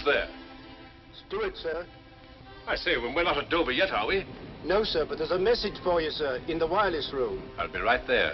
there? Do it, sir. I say, we're not at Dover yet, are we? No, sir, but there's a message for you, sir, in the wireless room. I'll be right there.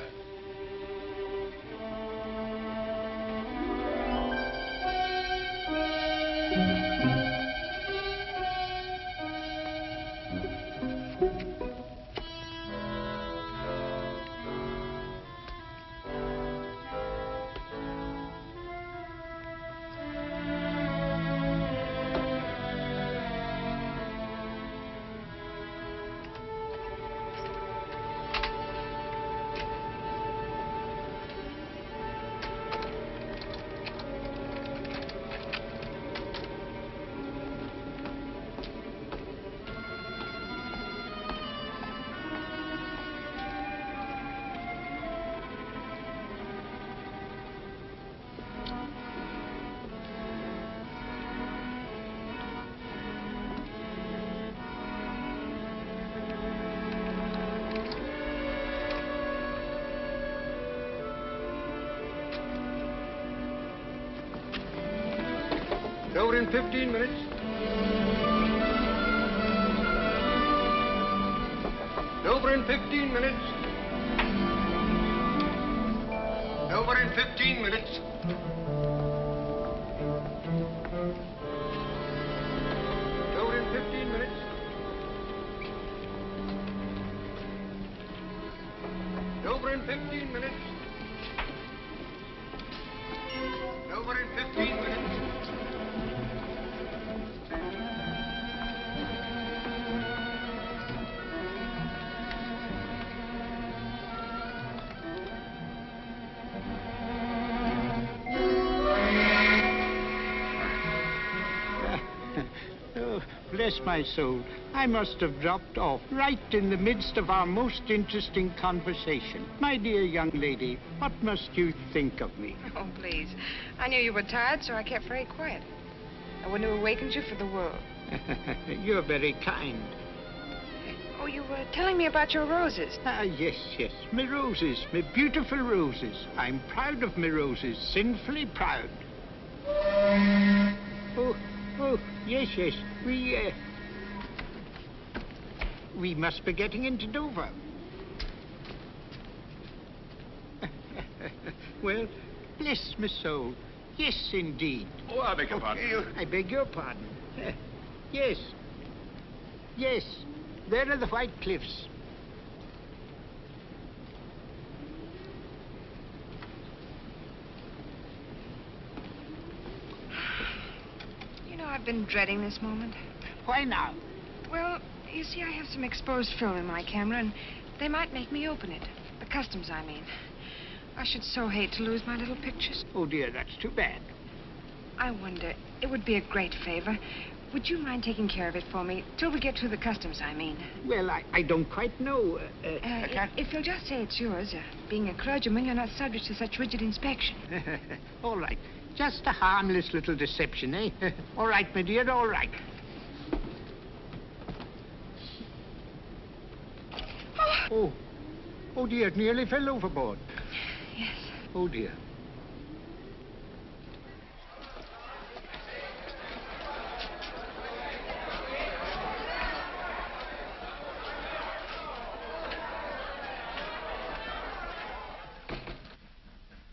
Over in 15 minutes. Over in 15 minutes. Over in 15 minutes. Over in 15 minutes. Over in 15 minutes. Over in 15 minutes. Bless my soul, I must have dropped off right in the midst of our most interesting conversation. My dear young lady, what must you think of me? Oh, please. I knew you were tired, so I kept very quiet. I wouldn't have awakened you for the world. You're very kind. Oh, you were telling me about your roses. Yes, my roses, my beautiful roses. I'm proud of my roses, sinfully proud. Oh, yes, we must be getting into Dover. Well, bless my soul. Yes, indeed. Oh, I beg your pardon. I beg your pardon. Yes. There are the White Cliffs. You know, I've been dreading this moment. Why now? Well, you see, I have some exposed film in my camera, and they might make me open it. The customs, I mean. I should so hate to lose my little pictures. Oh, dear, that's too bad. I wonder, it would be a great favor. Would you mind taking care of it for me, till we get through the customs, I mean? Well, I don't quite know. If you'll just say it's yours. Being a clergyman, you're not subject to such rigid inspection. All right. Just a harmless little deception, eh? All right, my dear, all right. Oh, dear, it nearly fell overboard. Yes. Oh, dear.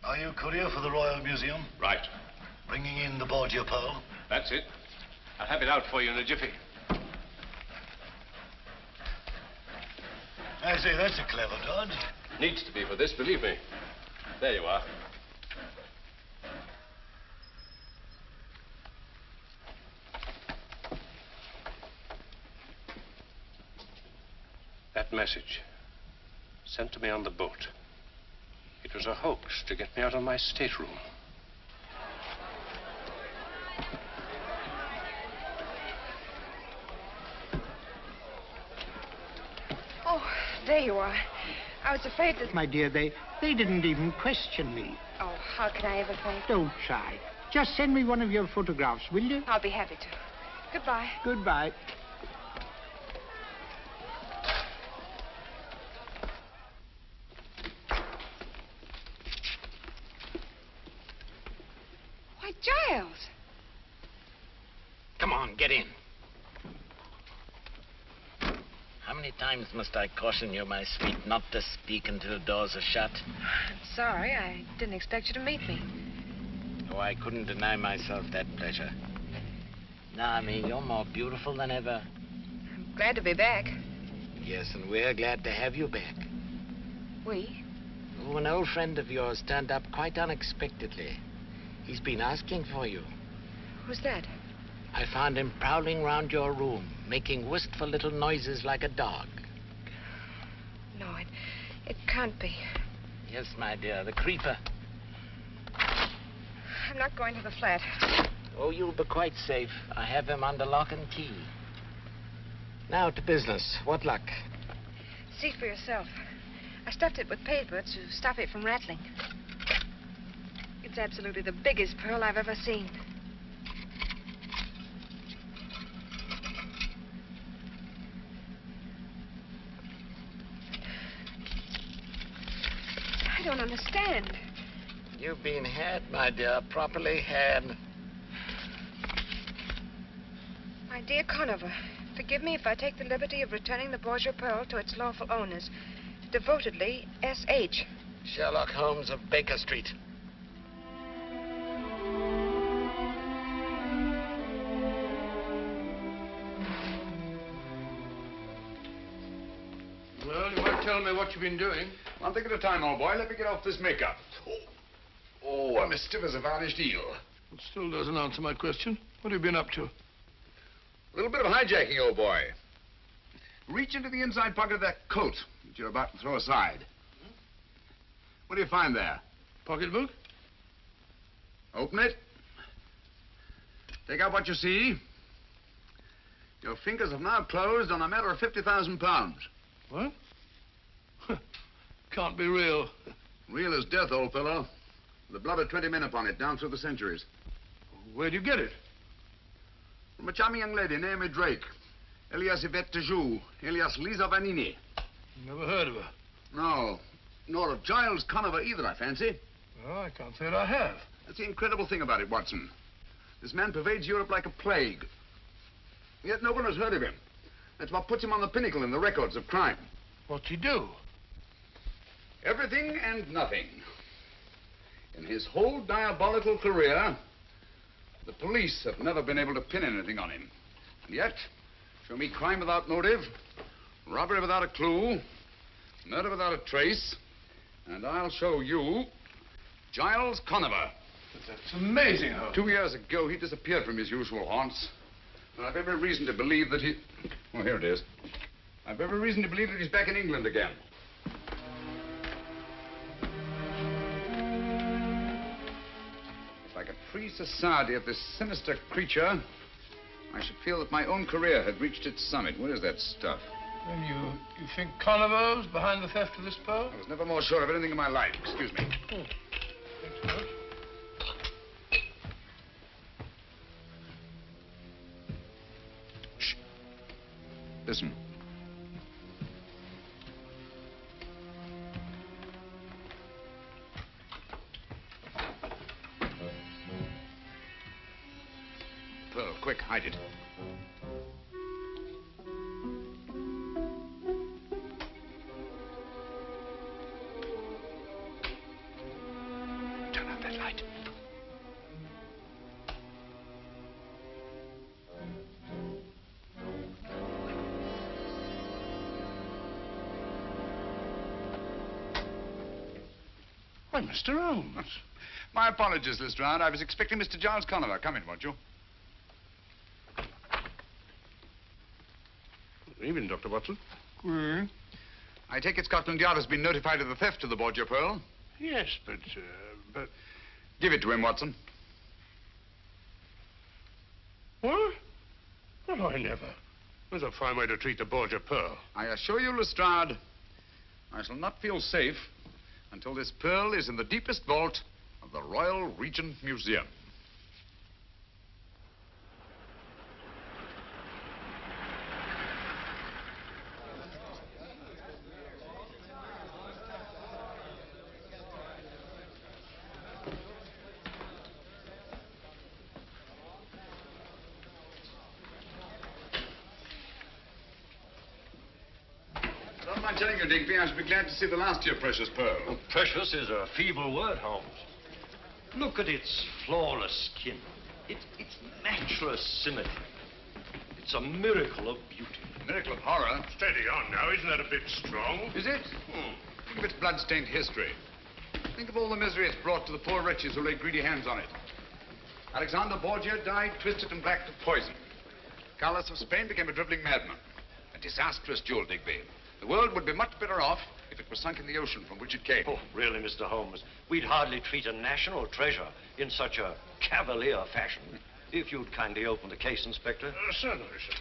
Are you courier for the Royal Museum? Right. Bringing in the Borgia pearl? That's it. I'll have it out for you in a jiffy. I say, that's a clever dodge. Needs to be for this, believe me. There you are. That message, sent to me on the boat. It was a hoax to get me out of my stateroom. Oh, there you are. I was afraid that... My dear, they didn't even question me. Oh, how can I ever thank you? Don't try. Just send me one of your photographs, will you? I'll be happy to. Goodbye. Goodbye. Why, Giles! get in. How many times must I caution you, my sweet, not to speak until doors are shut? Sorry, I didn't expect you to meet me. Oh, I couldn't deny myself that pleasure. Now, I mean, you're more beautiful than ever. I'm glad to be back. Yes, and we're glad to have you back. We? Oh, an old friend of yours turned up quite unexpectedly. He's been asking for you. Who's that? I found him prowling round your room, making wistful little noises like a dog. No, it can't be. Yes, my dear, the creeper. I'm not going to the flat. Oh, you'll be quite safe. I have him under lock and key. Now to business. What luck? See for yourself. I stuffed it with paper to stop it from rattling. It's absolutely the biggest pearl I've ever seen. I don't understand. You've been had, my dear, properly had. My dear Conover, forgive me if I take the liberty of returning the Borgia pearl to its lawful owners. Devotedly, S.H. Sherlok Holmes of Baker Street. Well, you might tell me what you've been doing. One thing at a time, old boy. Let me get off this makeup. Oh, I'm as stiff as a varnished eel. It still doesn't answer my question. What have you been up to? A little bit of hijacking, old boy. Reach into the inside pocket of that coat that you're about to throw aside. What do you find there? Pocketbook? Open it. Take out what you see. Your fingers have now closed on a matter of £50,000. What? Can't be real. Real as death, old fellow. The blood of 20 men upon it, down through the centuries. Where'd you get it? From a charming young lady named Drake. Elias Yvette Joux, alias Lisa Vanini. Never heard of her. No, nor of Giles Conover either, I fancy. Well, I can't say that I have. That's the incredible thing about it, Watson. This man pervades Europe like a plague. Yet no one has heard of him. That's what puts him on the pinnacle in the records of crime. What's he do? Everything and nothing. In his whole diabolical career, the police have never been able to pin anything on him. And yet, show me crime without motive, robbery without a clue, murder without a trace, and I'll show you Giles Conover. That's amazing, Holmes. 2 years ago, he disappeared from his usual haunts. And I've every reason to believe that he... Oh, here it is. I've every reason to believe that he's back in England again. If I could free society of this sinister creature, I should feel that my own career had reached its summit. Where is that stuff? Then you think Conover's behind the theft of this pearl? I was never more sure of anything in my life. Excuse me. Oh. Thanks, Holmes. Shh. Listen. Pearl, quick, hide it. Turn on that light. Why, Mr. Holmes. My apologies, Lestrade. I was expecting Mr. Giles Conover. Come in, won't you? Good evening, Dr. Watson. I take it Scotland Yard has been notified of the theft of the Borgia pearl? Yes, but... Give it to him, Watson. What? Well, I never. There's a fine way to treat the Borgia pearl. I assure you, Lestrade, I shall not feel safe until this pearl is in the deepest vault of the Royal Regent Museum. mind telling you, Digby, I should be glad to see the last of your precious pearl. Well, precious is a feeble word, Holmes. Look at its flawless skin. Its matchless symmetry. It's a miracle of beauty. Miracle of horror. Steady on now. Isn't that a bit strong? Is it? Think of its blood-stained history. Think of all the misery it's brought to the poor wretches who laid greedy hands on it. Alexander Borgia died twisted and black to poison. Carlos of Spain became a dribbling madman. A disastrous jewel, Digby. The world would be much better off if it were sunk in the ocean from which it came. Oh, really, Mr. Holmes? We'd hardly treat a national treasure in such a cavalier fashion. If you'd kindly open the case, Inspector. Certainly, sir.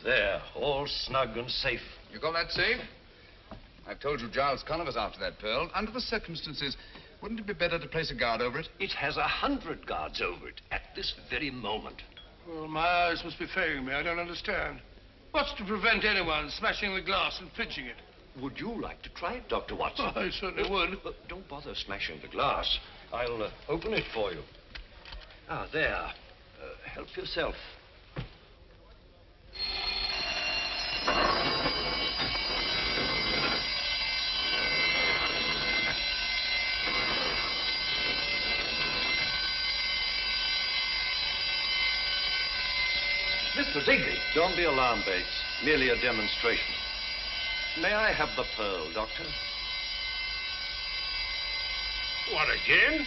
There, all snug and safe. You call that safe? I've told you Giles Conniver's after that pearl. Under the circumstances, wouldn't it be better to place a guard over it? It has 100 guards over it at this very moment. Well, my eyes must be failing me. I don't understand. What's to prevent anyone smashing the glass and pinching it? Would you like to try it, Dr. Watson? Oh, I certainly would. But don't bother smashing the glass. I'll open it for you. Ah, there. Help yourself. Mr. Digby. Don't be alarmed, Bates. Merely a demonstration. May I have the pearl, Doctor? What, again?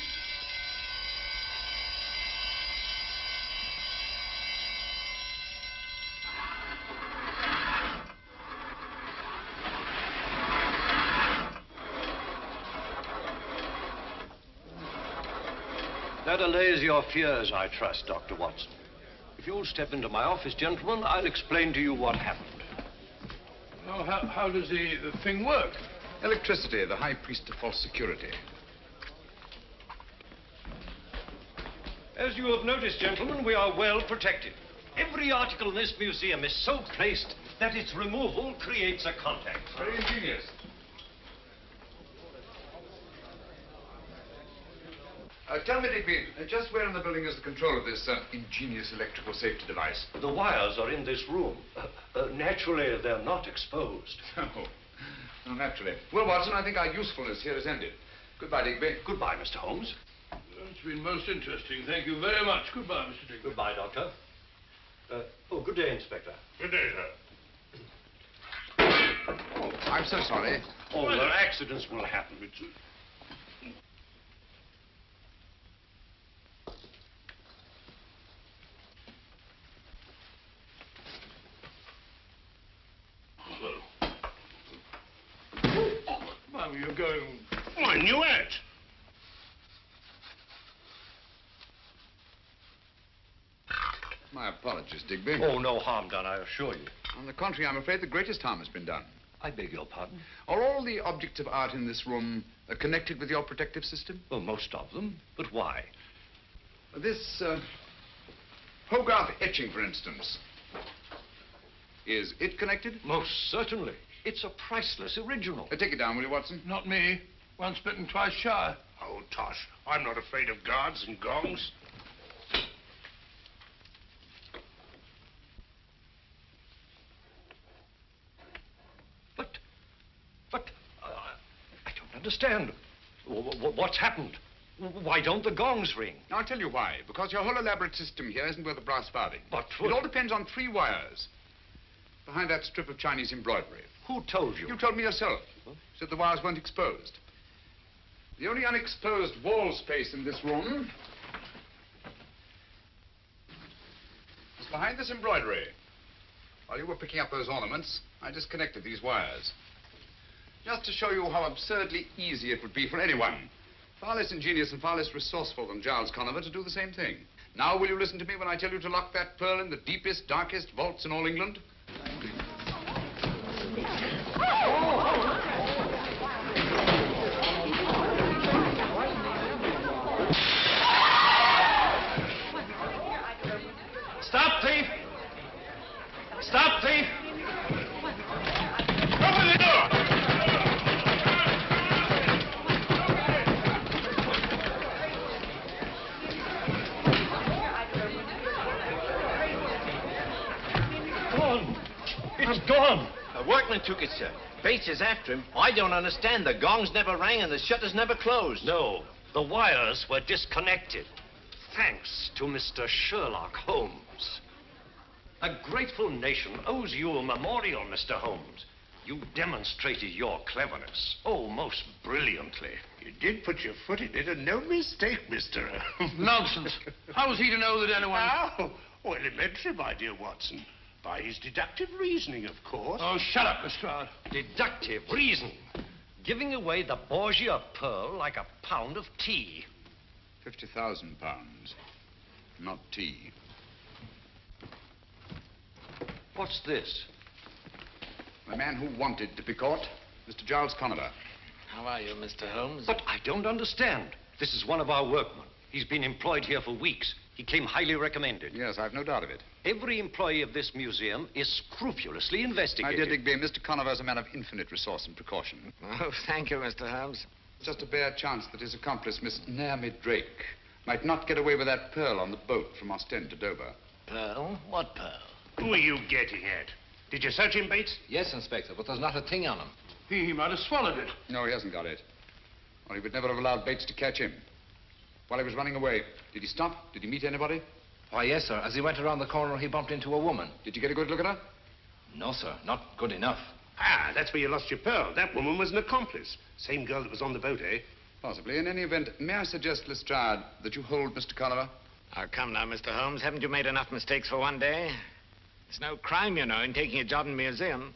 That allays your fears, I trust, Dr. Watson. If you'll step into my office, gentlemen, I'll explain to you what happened. Oh, how does the thing work? Electricity, the high priest of false security. As you have noticed, gentlemen, we are well protected. Every article in this museum is so placed that its removal creates a contact. Very ingenious. Tell me, Digby, just where in the building is the control of this ingenious electrical safety device? The wires are in this room. Naturally, they're not exposed. No, naturally. Well, Watson, I think our usefulness here is ended. Goodbye, Digby. Goodbye, Mr. Holmes. It's been most interesting. Thank you very much. Goodbye, Mr. Digby. Goodbye, Doctor. Good day, Inspector. Good day, sir. Oh, I'm so sorry. Oh, well, accidents will happen. You're going... Oh, I knew it. My apologies, Digby. Oh, no harm done, I assure you. On the contrary, I'm afraid the greatest harm has been done. I beg your pardon? Are all the objects of art in this room connected with your protective system? Well, most of them. But why? This Hogarth etching, for instance. Is it connected? Most certainly. It's a priceless original. Take it down, will you, Watson? Not me. Once bitten, twice shy. Oh, tosh. I'm not afraid of guards and gongs. But, I don't understand. What's happened? Why don't the gongs ring? I'll tell you why. Because your whole elaborate system here isn't worth a brass farthing. But... It all depends on 3 wires. Behind that strip of Chinese embroidery. Who told you? You told me yourself. Huh? Said the wires weren't exposed. The only unexposed wall space in this room is behind this embroidery. While you were picking up those ornaments, I disconnected these wires. Just to show you how absurdly easy it would be for anyone, far less ingenious and far less resourceful than Giles Conniver, to do the same thing. Now, will you listen to me when I tell you to lock that pearl in the deepest, darkest vaults in all England? Stop, thief! Stop, thief! Open the door! gone. It's gone. A workman took it, sir. Bates is after him. I don't understand. The gongs never rang and the shutters never closed. No, the wires were disconnected. Thanks to Mr. Sherlok Holmes. A grateful nation owes you a memorial, Mr. Holmes. You demonstrated your cleverness, oh, most brilliantly. You did put your foot in it, and no mistake, Mr. Nonsense. How was he to know that anyone... Oh, well, elementary, my dear Watson. By his deductive reasoning, of course. Oh, shut up, Lestrade. Deductive reasoning. Giving away the Borgia pearl like a pound of tea. 50,000 pounds. Not tea. What's this? The man who wanted to be caught, Mr. Giles Conover. How are you, Mr. Holmes? But I don't understand. This is one of our workmen. He's been employed here for weeks. He came highly recommended. Yes, I've no doubt of it. Every employee of this museum is scrupulously My investigated. dear Digby, Mr. Conover is a man of infinite resource and precaution. Oh, thank you, Mr. Holmes. Just a bare chance that his accomplice, Miss Naomi Drake, might not get away with that pearl on the boat from Ostend to Dover. Pearl? What pearl? Who are you getting at? Did you search him, Bates? Yes, Inspector, but there's not a thing on him. He might have swallowed it. No, he hasn't got it. Or he would never have allowed Bates to catch him. While he was running away, did he stop? Did he meet anybody? Why, yes, sir. As he went around the corner, he bumped into a woman. Did you get a good look at her? No, sir. Not good enough. Ah, that's where you lost your pearl. That woman was an accomplice. Same girl that was on the boat, eh? Possibly. In any event, may I suggest, Lestrade, that you hold Mr. Conover? Oh, come now, Mr. Holmes. Haven't you made enough mistakes for one day? There's no crime, you know, in taking a job in a museum.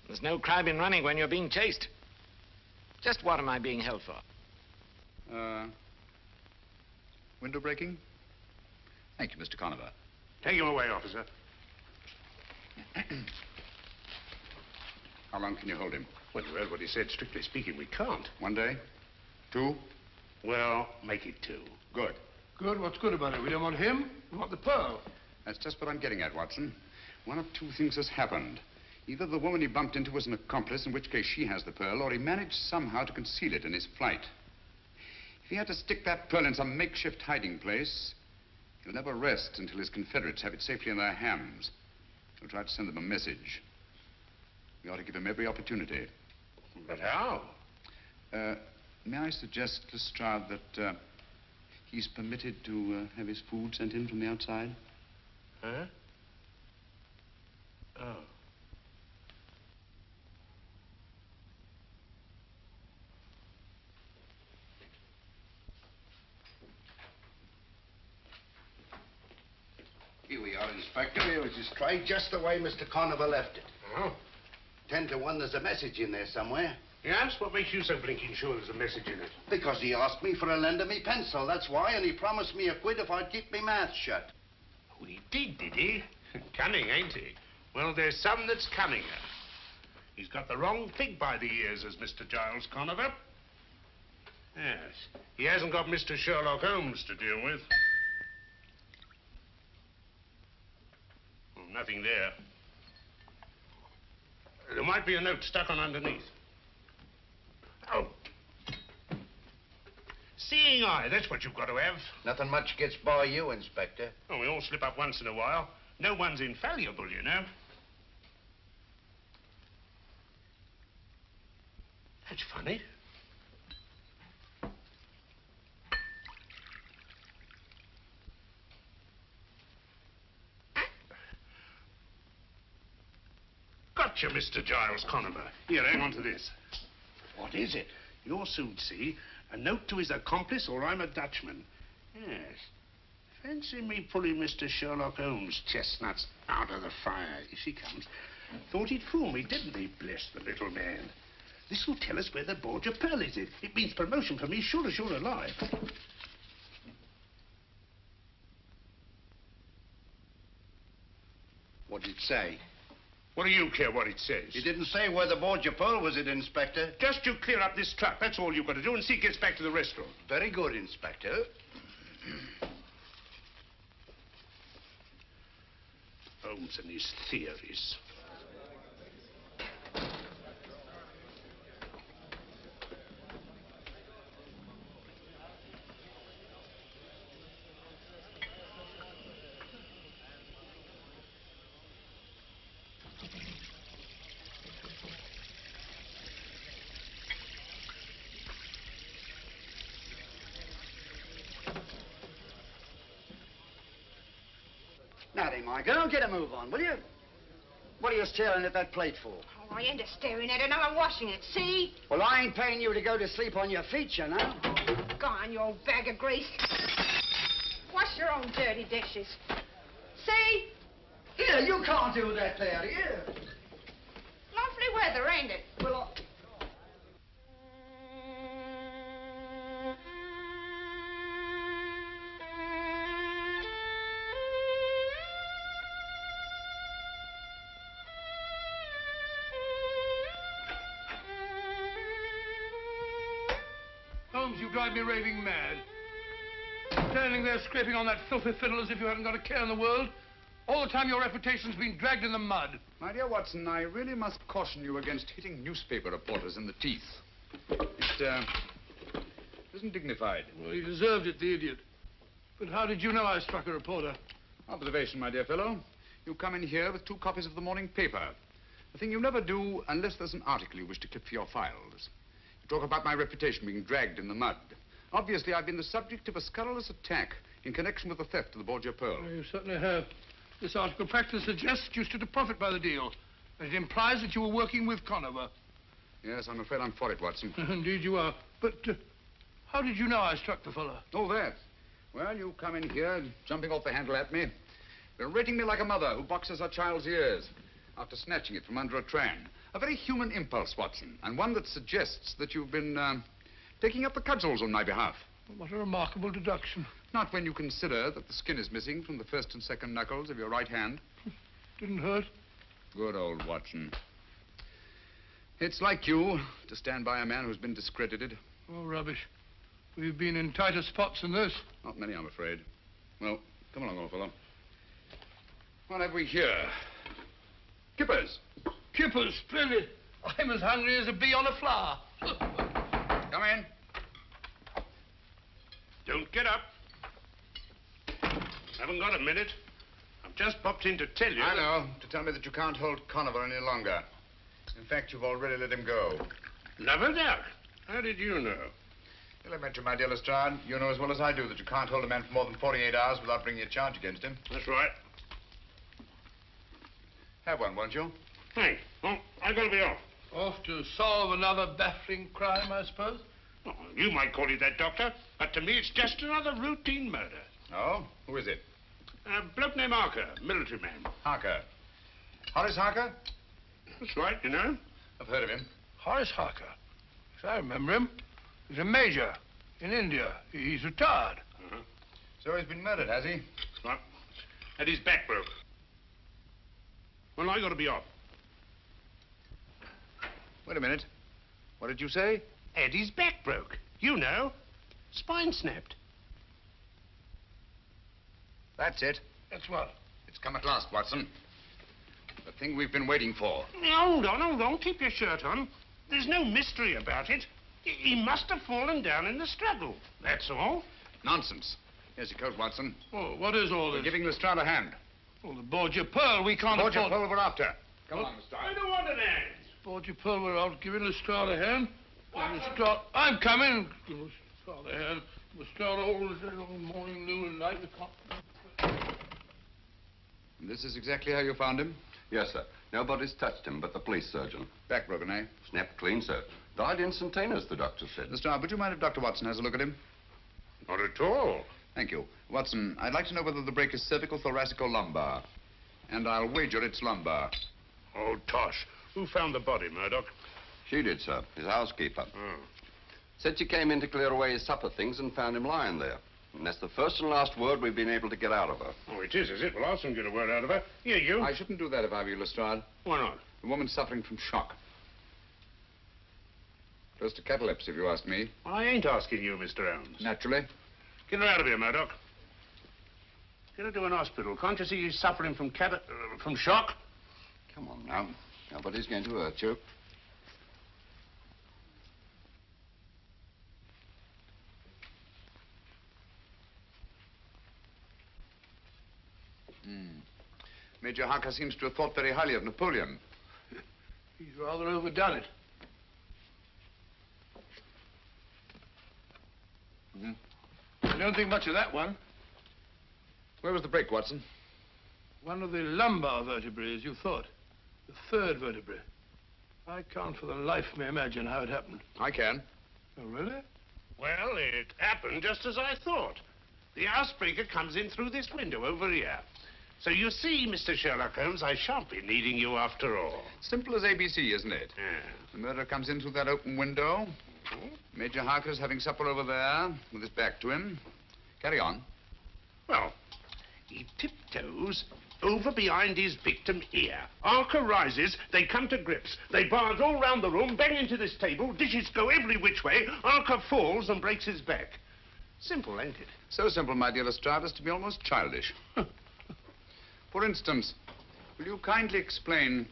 There's no crime in running when you're being chased. Just what am I being held for? Window breaking? Thank you, Mr. Conover. Take him away, officer. How long can you hold him? Well, you heard what he said. Strictly speaking, we can't. 1 day? 2? Well, make it 2. Good. Good? What's good about it? We don't want him. We want the pearl. That's just what I'm getting at, Watson. One of 2 things has happened. Either the woman he bumped into was an accomplice, in which case she has the pearl, or he managed somehow to conceal it in his flight. If he had to stick that pearl in some makeshift hiding place, he'll never rest until his Confederates have it safely in their hands. He'll try to send them a message. We ought to give him every opportunity. But how? May I suggest, Lestrade, that he's permitted to have his food sent in from the outside? Huh? Oh. Here we are, Inspector. Here is his tray, just the way Mr. Conover left it. Oh. 10 to 1, there's a message in there somewhere. Yes? What makes you so blinking sure there's a message in it? Because he asked me for a lend of me pencil, that's why, and he promised me £1 if I'd keep me mouth shut. Oh, he did he? Cunning, ain't he? Well, there's some that's cunninger. He's got the wrong pig by the ears, as Mr. Giles Conover. Yes. He hasn't got Mr. Sherlok Holmes to deal with. Oh, nothing there. There might be a note stuck on underneath. Oh. Seeing eye, that's what you've got to have. Nothing much gets by you, Inspector. Oh, we all slip up once in a while. No one's infallible, you know. That's funny. Gotcha, Mr. Giles Conover. Here, hang on to this. What is it? You'll soon see. A note to his accomplice, or I'm a Dutchman. Yes. Fancy me pulling Mr. Sherlok Holmes' chestnuts out of the fire. Here she comes. Thought he'd fool me, didn't he? Bless the little man. This will tell us where the Borgia pearl is. It means promotion for me, sure as you're alive. What did it say? What do you care what it says? He didn't say where the Borgia pearl was, Inspector. Just you clear up this trap. That's all you've got to do, and see gets back to the restaurant. Very good, Inspector. Holmes and his theories. Now then, my girl, get a move on, will you? What are you staring at that plate for? Oh, I ain't staring at it. Now I'm washing it. See? Well, I ain't paying you to go to sleep on your feet, you know. Go on, you old bag of grease. Wash your own dirty dishes. See? Here, you can't do that there, here. Lovely weather, ain't it? Well, Holmes, you drive me raving mad. Standing there scraping on that filthy fiddle as if you haven't got a care in the world. All the time your reputation's been dragged in the mud. My dear Watson, I really must caution you against hitting newspaper reporters in the teeth. It isn't dignified. Well, he deserved it, the idiot. But how did you know I struck a reporter? Observation, my dear fellow. You come in here with 2 copies of the morning paper. A thing you never do unless there's an article you wish to clip for your files. You talk about my reputation being dragged in the mud. Obviously, I've been the subject of a scurrilous attack in connection with the theft of the Borgia pearl. Well, you certainly have. This article practically suggests you stood to profit by the deal. And it implies that you were working with Conover. Yes, I'm afraid I'm for it, Watson. Indeed you are. But how did you know I struck the fellow? Oh, that. Well, you come in here, jumping off the handle at me, berating me like a mother who boxes her child's ears after snatching it from under a tram. A very human impulse, Watson, and one that suggests that you've been taking up the cudgels on my behalf. What a remarkable deduction. Not when you consider that the skin is missing from the first and second knuckles of your right hand. Didn't hurt? Good old Watson. It's like you to stand by a man who's been discredited. Oh, rubbish. We've been in tighter spots than this. Not many, I'm afraid. Well, come along, old fellow. What have we here? Kippers. Kippers, splendid. I'm as hungry as a bee on a flower. Come in. Don't get up. Haven't got a minute. I've just popped in to tell you... I know. To tell me that you can't hold Conover any longer. In fact, you've already let him go. Never doubt. How did you know? Well, I mentioned, my dear Lestrade, you know as well as I do that you can't hold a man for more than 48 hours without bringing a charge against him. That's right. Have one, won't you? Thanks. Oh, I've got to be off. Off to solve another baffling crime, I suppose? Oh, you might call it that, Doctor. But to me, it's just another routine murder. Oh? Who is it? A bloke named Harker, military man. Harker. Horace Harker? That's right, you know. I've heard of him. Horace Harker. Yes, I remember him. He's a major in India. He's retired. Uh-huh. So he's been murdered, has he? Right. And his back broke. Well, I got to be off. Wait a minute. What did you say? Eddie's back broke. You know. Spine snapped. That's it. That's what? It's come at last, Watson. The thing we've been waiting for. Hold on. Keep your shirt on. There's no mystery about it. He must have fallen down in the struggle. That's all. Nonsense. Here's your coat, Watson. Oh, what is all We're this? giving Lestrade a hand. Oh, the Borgia pearl. We can't Borgia afford... pearl we're after. Come What? on, Lestrade. I don't want an hand. Borgia pearl, we're out giving Lestrade a hand. Lestrade... I'm coming. Give Lestrade a hand. Lestrade all morning, noon, and night. We can't... This is exactly how you found him? Yes, sir. Nobody's touched him but the police surgeon. Back broken, eh? Snapped clean, sir. Died instantaneous, the doctor said. Lestrade, would you mind if Dr. Watson has a look at him? Not at all. Thank you. Watson, I'd like to know whether the break is cervical, thoracic, or lumbar. And I'll wager it's lumbar. Oh, tosh. Who found the body, Murdoch? She did, sir. His housekeeper. Oh. Said she came in to clear away his supper things and found him lying there. And that's the first and last word we've been able to get out of her. Oh, it is it? Well, I'll soon get a word out of her. Here, you. I shouldn't do that if I were you, Lestrade. Why not? The woman's suffering from shock. Close to catalepsy, if you ask me. I ain't asking you, Mr. Holmes. Naturally. Get her out of here, Murdoch. Get her to an hospital. Can't you see she's suffering from shock? Come on now. Nobody's going to hurt you. Major Harker seems to have thought very highly of Napoleon. He's rather overdone it. Mm-hmm. I don't think much of that one. Where was the break, Watson? One of the lumbar vertebrae, as you thought. The third vertebrae. I can't for the life of me imagine how it happened. I can. Oh, really? Well, it happened just as I thought. The housebreaker comes in through this window over here. So you see, Mr. Sherlock Holmes, I shan't be needing you after all. Simple as ABC, isn't it? Yeah. The murderer comes in through that open window. Major Harker's having supper over there with his back to him. Carry on. Well, he tiptoes over behind his victim here. Harker rises, they come to grips. They barge all round the room, bang into this table, dishes go every which way. Harker falls and breaks his back. Simple, ain't it? So simple, my dear Lestrade, as to be almost childish. For instance, will you kindly explain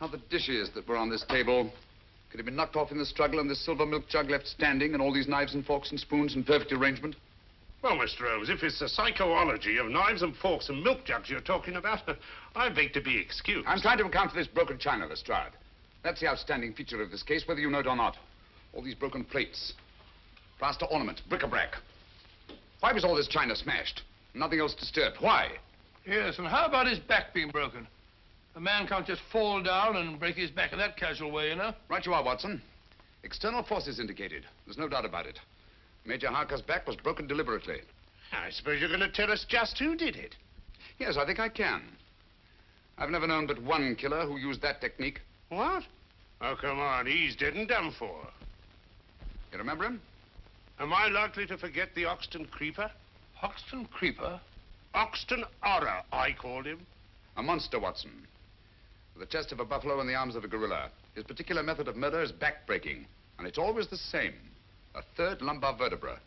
how the dishes that were on this table could have been knocked off in the struggle and this silver milk jug left standing and all these knives and forks and spoons in perfect arrangement? Well, Mr. Holmes, if it's the psychology of knives and forks and milk jugs you're talking about, I beg to be excused. I'm trying to account for this broken china, Lestrade. That's the outstanding feature of this case, whether you know it or not. All these broken plates, plaster ornaments, bric-a-brac. Why was all this china smashed? Nothing else disturbed. Why? Yes, and how about his back being broken? A man can't just fall down and break his back in that casual way, you know? Right you are, Watson. External forces indicated. There's no doubt about it. Major Harker's back was broken deliberately. I suppose you're going to tell us just who did it. Yes, I think I can. I've never known but one killer who used that technique. What? Oh, come on, he's dead and done for. You remember him? Am I likely to forget the Oxton Creeper? Hoxton Creeper? Oxton Horror, I called him. A monster, Watson. With the chest of a buffalo and the arms of a gorilla. His particular method of murder is back-breaking. And it's always the same. A third lumbar vertebra.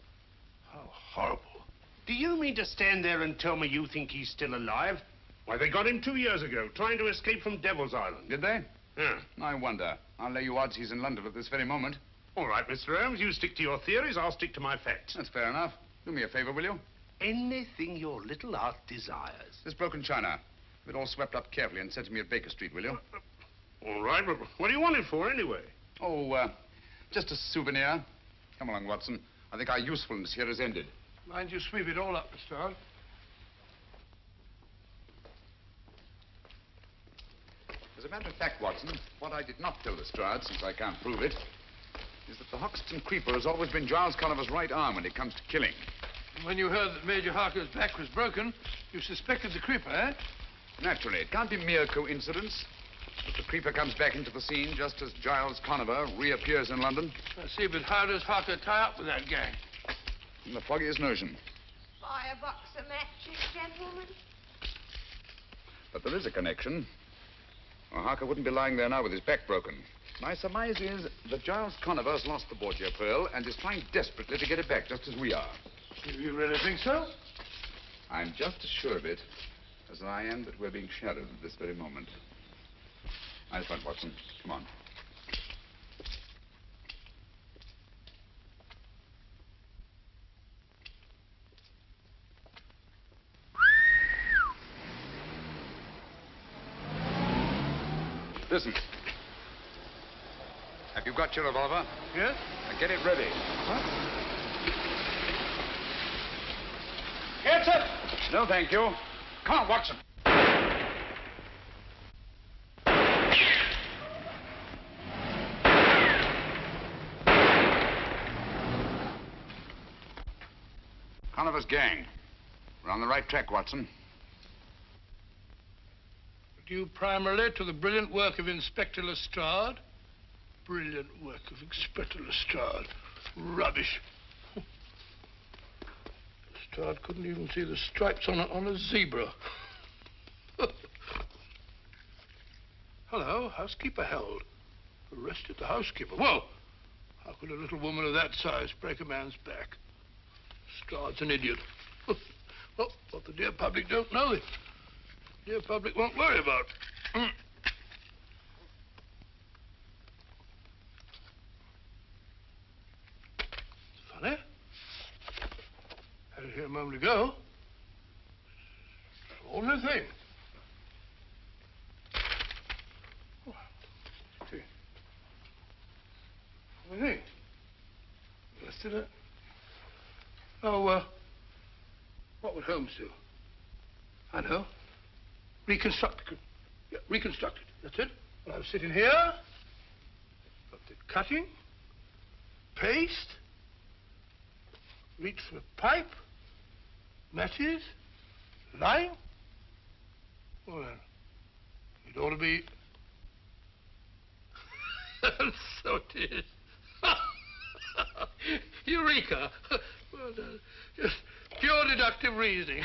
How horrible. Do you mean to stand there and tell me you think he's still alive? Why, they got him 2 years ago, trying to escape from Devil's Island. Did they? Yeah. I wonder. I'll lay you odds he's in London at this very moment. All right, Mr. Holmes, you stick to your theories, I'll stick to my facts. That's fair enough. Do me a favor, will you? Anything your little heart desires. This broken china. Have it all swept up carefully and sent to me at Baker Street, will you? All right, but what do you want it for, anyway? Oh, just a souvenir. Come along, Watson. I think our usefulness here is ended. Mind you sweep it all up, Lestrade. As a matter of fact, Watson, what I did not tell Lestrade, since I can't prove it, is that the Hoxton Creeper has always been Giles Colliver's right arm when it comes to killing. When you heard that Major Harker's back was broken, you suspected the Creeper, eh? Naturally, it can't be mere coincidence that the Creeper comes back into the scene just as Giles Conover reappears in London. I see, but how does Harker tie up with that gang? In the foggiest notion. Buy a box of matches, gentlemen. But there is a connection. Well, Harker wouldn't be lying there now with his back broken. My surmise is that Giles Conover has lost the Borgia pearl and is trying desperately to get it back, just as we are. You really think so? I'm just as sure of it as I am that we're being shadowed at this very moment. Nice one, Watson. Come on. Listen. Have you got your revolver? Yes? Now get it ready. What? Get it! No, thank you. Come on, Watson. Conover's gang. We're on the right track, Watson. Due primarily to the brilliant work of Inspector Lestrade. Brilliant work of Inspector Lestrade. Rubbish. Lestrade couldn't even see the stripes on a zebra. Hello, housekeeper held. Arrested the housekeeper. Whoa! How could a little woman of that size break a man's back? Lestrade's an idiot. Well, what the dear public don't know, the dear public won't worry about. Funny. Had it here a moment ago. Only thing. Oh, see. Only thing. Listed it. Oh, what would Holmes do? I know. reconstruct. Yeah, reconstructed. That's it. And I'm sitting here. Got the cutting, paste, reach for a pipe, matches, line. Well then, it ought to be. So it is. Eureka! Well done. Just pure deductive reasoning.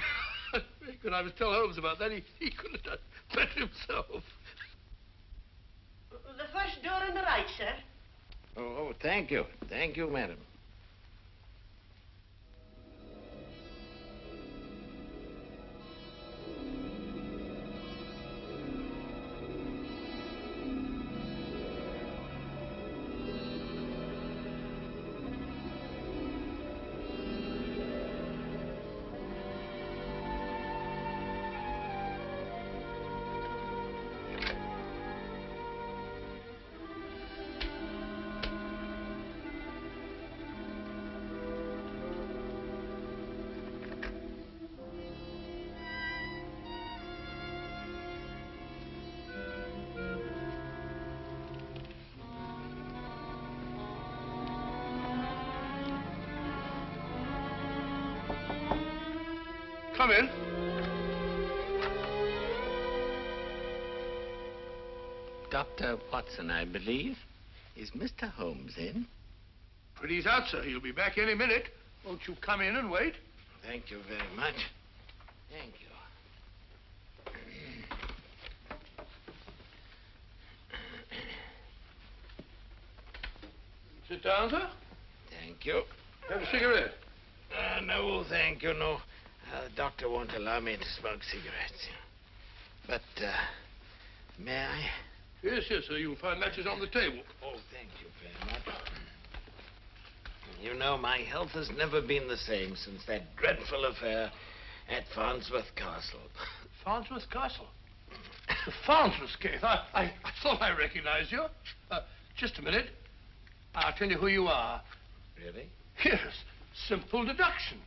When I was telling Holmes about that, he could have done better himself. The first door on the right, sir. Oh, thank you. Thank you, madam. Come in. Dr. Watson, I believe. Is Mr. Holmes in? Pretty's out, sir. He'll be back any minute. Won't you come in and wait? Thank you very much. Thank you. Sit down, sir. Thank you. Have a cigarette? No, thank you, no. The doctor won't allow me to smoke cigarettes. But, may I? Yes, yes, sir. You'll find matches on the table. Oh, thank you very much. You know, my health has never been the same since that dreadful affair at Farnsworth Castle. Farnsworth Castle? The Farnsworth case. I thought I recognized you. Just a minute. I'll tell you who you are. Really? Yes. Simple deduction.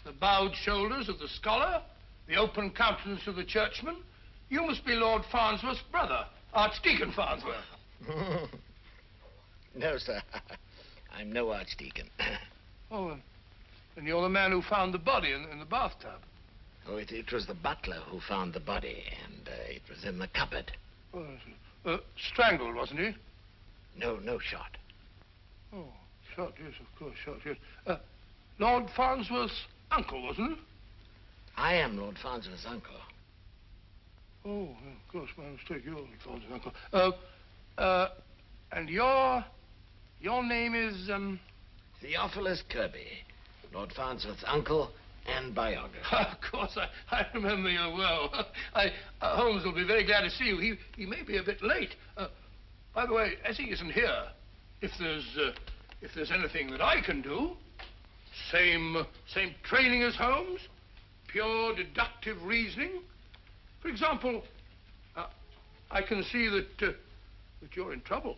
The bowed shoulders of the scholar, the open countenance of the churchman. You must be Lord Farnsworth's brother, Archdeacon Farnsworth. No, sir. I'm no archdeacon. Oh, and you're the man who found the body in the bathtub. Oh, it was the butler who found the body, and it was in the cupboard. Oh, strangled, wasn't he? No shot. Oh, shot, yes, of course, shot, yes. Lord Farnsworth's uncle, wasn't it? I am Lord Farnsworth's uncle. Oh, yeah, of course, my mistake. You're Lord Farnsworth's uncle. And your name is, Theophilus Kirby, Lord Farnsworth's uncle and biographer. Of course, I remember you well. Holmes will be very glad to see you. He may be a bit late. By the way, as he isn't here, if there's anything that I can do, same training as Holmes, pure deductive reasoning. For example, I can see that you're in trouble.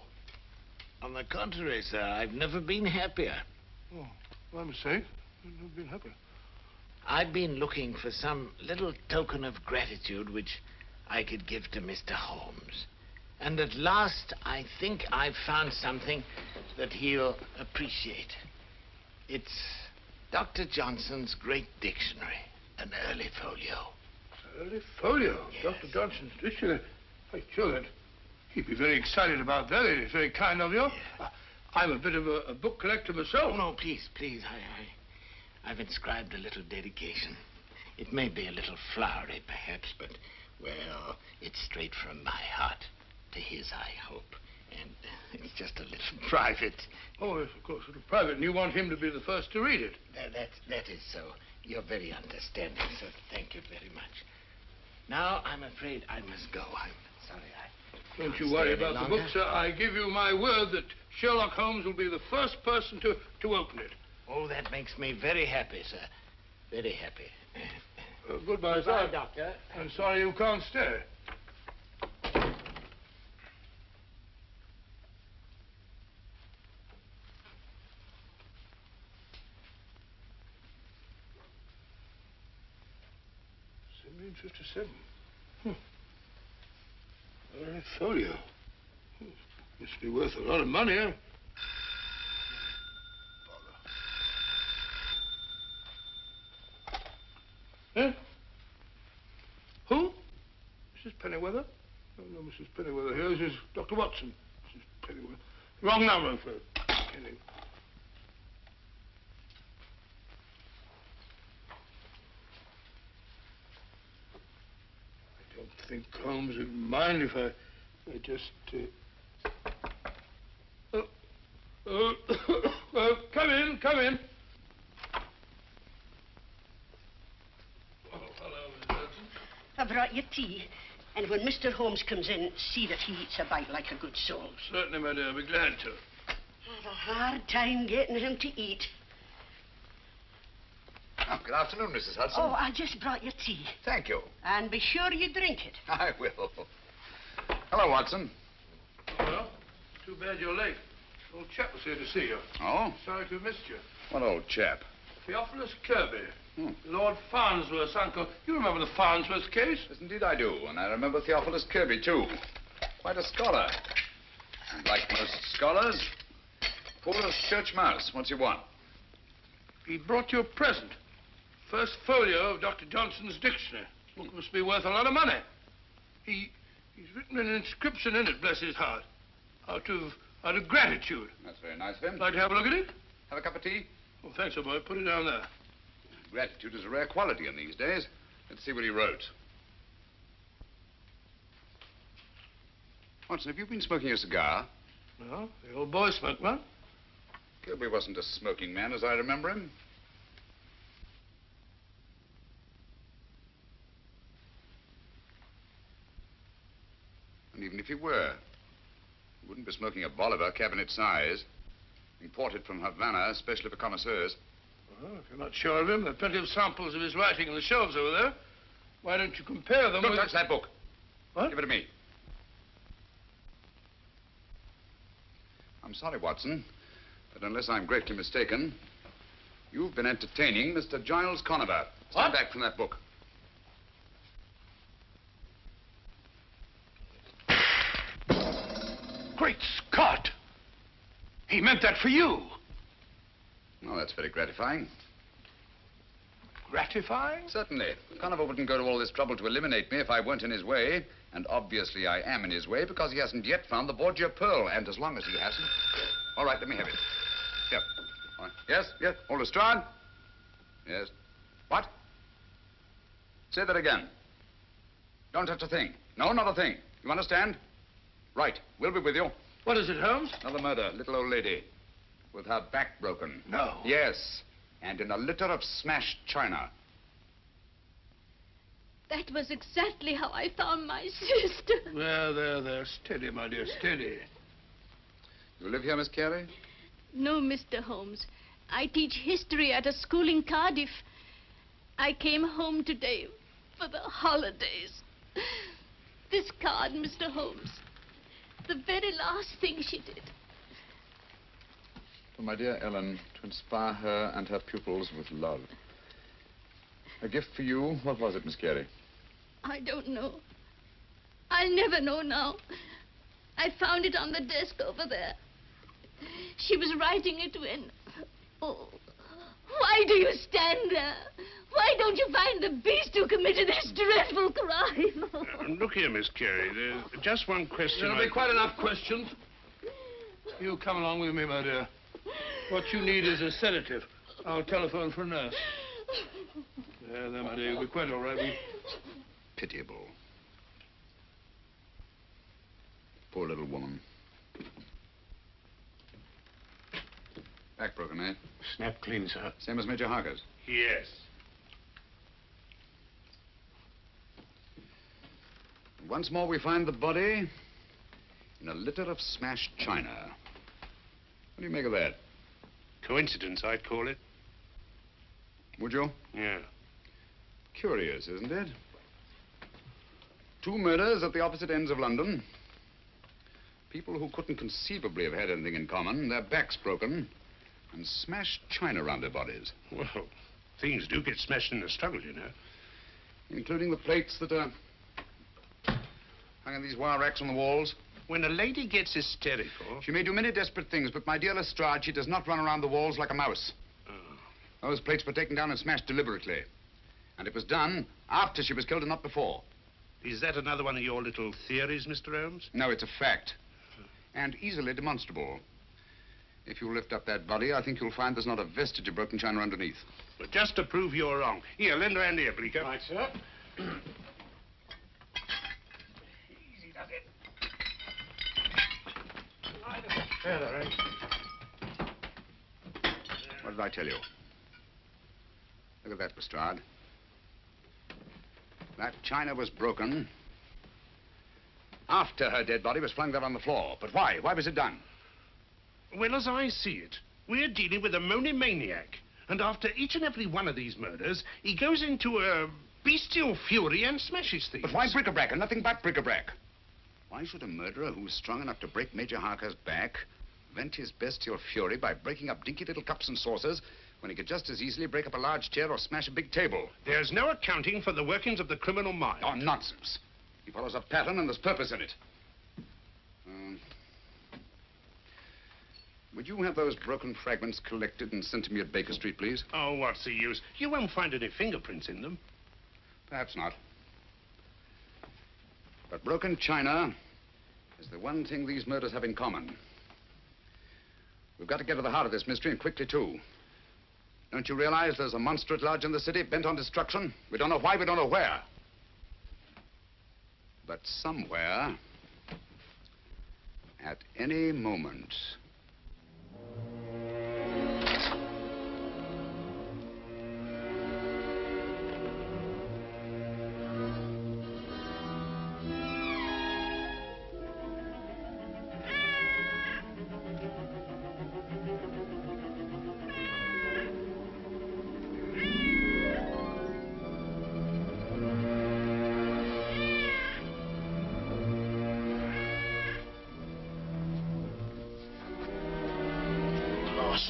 On the contrary, sir, I've never been happier. Oh, my mistake. I've never been happier. I've been looking for some little token of gratitude which I could give to Mr. Holmes. And at last, I think I've found something that he'll appreciate. It's Dr. Johnson's great dictionary, an early folio. Early folio? Yes. Dr. Johnson's dictionary? I'm sure that he'd be very excited about that. It's very kind of you. Yeah. I'm a bit of a book collector myself. Oh, no, please. I've inscribed a little dedication. It may be a little flowery, perhaps, but, well, it's straight from my heart to his, I hope. And it's just a little private. Oh, yes, of course, a little private. And you want him to be the first to read it? That is so. You're very understanding, sir. Thank you very much. Now, I'm afraid I must go. I'm sorry Don't you worry about the book, sir. I give you my word that Sherlock Holmes will be the first person to open it. Oh, that makes me very happy, sir. Very happy. Goodbye, sir. Goodbye, Doctor. I'm sorry you can't stay. '57. Folio. Must be worth a lot of money, huh? Huh? Who? Mrs. Pennyweather? Oh, no, Mrs. Pennyweather here. This is Dr. Watson. Mrs. Pennyweather. Wrong number for Penny. I don't think Holmes would mind if I just... come in, come in. Oh, hello, Miss Hudson. I brought you tea. And when Mr. Holmes comes in, see that he eats a bite like a good soul. Certainly, my dear. I'll be glad to. I have a hard time getting him to eat. Oh, good afternoon, Mrs. Hudson. Oh, I just brought you tea. Thank you. And be sure you drink it. I will. Hello, Watson. Well, too bad you're late. Old chap was here to see you. Oh? Sorry to have missed you. What old chap? Theophilus Kirby. Lord Farnsworth's uncle. You remember the Farnsworth case? Yes, indeed I do. And I remember Theophilus Kirby, too. Quite a scholar. And like most scholars, poor as church mouse. What's he want? He brought you a present. First folio of Dr. Johnson's dictionary. Book must be worth a lot of money. He's written an inscription in it, bless his heart, out of gratitude. That's very nice of him. Like to have a look at it? Have a cup of tea? Oh, thanks, old boy. Put it down there. Gratitude is a rare quality in these days. Let's see what he wrote. Watson, have you been smoking a cigar? No, the old boy smoked one. Kirby wasn't a smoking man, as I remember him. And even if he were, he wouldn't be smoking a Bolivar, cabinet size, imported from Havana, especially for connoisseurs. Well, if you're not sure of him, there are plenty of samples of his writing on the shelves over there. Why don't you compare them Don't with... touch that book. What? Give it to me. I'm sorry, Watson, but unless I'm greatly mistaken, you've been entertaining Mr. Giles Conover. Stand back from that book. Great Scott! He meant that for you. Oh, that's very gratifying. Gratifying? Certainly. Conover wouldn't go to all this trouble to eliminate me if I weren't in his way. And obviously I am in his way because he hasn't yet found the Borgia pearl. And as long as he hasn't... All right, let me have it. Here. All right. Yes, yes. All Lestrade? Yes. What? Say that again. Don't touch a thing. No, not a thing. You understand? Right. We'll be with you. What is it, Holmes? Another murder. Little old lady. With her back broken. No. Yes. And in a litter of smashed china. That was exactly how I found my sister. There. Steady, my dear, steady. You live here, Miss Carey? No, Mr. Holmes. I teach history at a school in Cardiff. I came home today for the holidays. This card, Mr. Holmes. The very last thing she did. For my dear Ellen, to inspire her and her pupils with love. A gift for you. What was it, Miss Carey? I don't know. I'll never know now. I found it on the desk over there. She was writing it when... Oh, why do you stand there? Why don't you find the beast who committed this dreadful crime? Look here, Miss Carey. There's just one question. There'll be quite enough questions. You come along with me, my dear. What you need is a sedative. I'll telephone for a nurse. There, my dear. You'll be quite all right. Pitiable. Poor little woman. Back broken, eh? Snap clean, sir. Same as Major Harker's? Yes. Once more we find the body in a litter of smashed china. What do you make of that? Coincidence, I'd call it. Would you? Yeah. Curious, isn't it? Two murders at the opposite ends of London. People who couldn't conceivably have had anything in common, their backs broken, and smashed china around their bodies. Well, things do get smashed in the struggle, you know. Including the plates that are Hung in these wire racks on the walls. When a lady gets hysterical... She may do many desperate things, but my dear Lestrade, she does not run around the walls like a mouse. Oh. Those plates were taken down and smashed deliberately. And it was done after she was killed and not before. Is that another one of your little theories, Mr. Holmes? No, it's a fact. And easily demonstrable. If you lift up that body, I think you'll find there's not a vestige of broken china underneath. But just to prove you're wrong. Here, lend a hand here, Bleeker. Right, sir. Easy does it. Feather, eh? What did I tell you? Look at that, Lestrade. That china was broken after her dead body was flung there on the floor. But why? Why was it done? Well, as I see it, we're dealing with a monomaniac. And after each and every one of these murders, he goes into a bestial fury and smashes things. But why bric-a-brac and nothing but bric-a-brac? Why should a murderer who's strong enough to break Major Harker's back vent his bestial fury by breaking up dinky little cups and saucers when he could just as easily break up a large chair or smash a big table? There's no accounting for the workings of the criminal mind. Oh, nonsense. He follows a pattern and there's purpose in it. Would you have those broken fragments collected and sent to me at Baker Street, please? Oh, what's the use? You won't find any fingerprints in them. Perhaps not. But broken china is the one thing these murders have in common. We've got to get to the heart of this mystery, and quickly, too. Don't you realize there's a monster at large in the city, bent on destruction? We don't know why, we don't know where. But somewhere, at any moment...